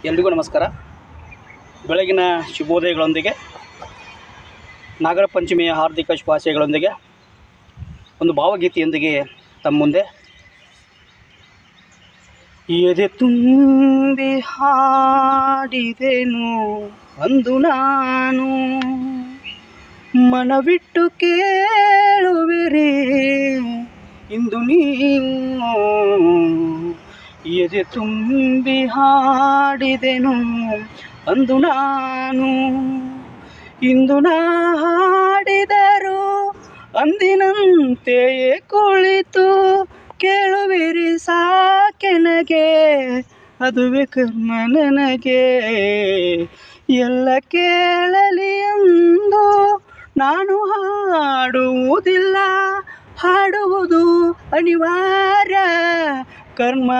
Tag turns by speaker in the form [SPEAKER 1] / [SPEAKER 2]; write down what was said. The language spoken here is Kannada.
[SPEAKER 1] ಎಲ್ರಿಗೂ ನಮಸ್ಕಾರ. ಬೆಳಗಿನ ಶುಭೋದಯಗಳೊಂದಿಗೆ ನಾಗರ ಪಂಚಮಿಯ ಹಾರ್ದಿಕ ಶುಭಾಶಯಗಳೊಂದಿಗೆ ಒಂದು ಭಾವಗೀತೆಯೊಂದಿಗೆ ತಮ್ಮ ಮುಂದೆ. ಎದೆ ತುಂಬಿ ಹಾಡಿದೆನು ಅಂದು ನಾನು, ಮನವಿಟ್ಟು ಕೇಳುವಿರಿ ಇಂದು ನೀವು. ಎದೆ ತುಂಬಿ ಹಾಡಿದೆನು ಅಂದು ನಾನು, ಇಂದು ನಾ ಹಾಡಿದರು ಅಂದಿನಂತೆಯೇ ಕುಳಿತು ಕೇಳುವಿರಿ ಸಾಕೆನಗೆ, ಅದುವೇ ಕರ್ಮ ನನಗೆ. ಎಲ್ಲ ಕೇಳಲಿ ಎಂದು ನಾನು ಹಾಡುವುದಿಲ್ಲ, ಹಾಡುವುದು ಅನಿವಾರ್ಯ ಕರ್ಮ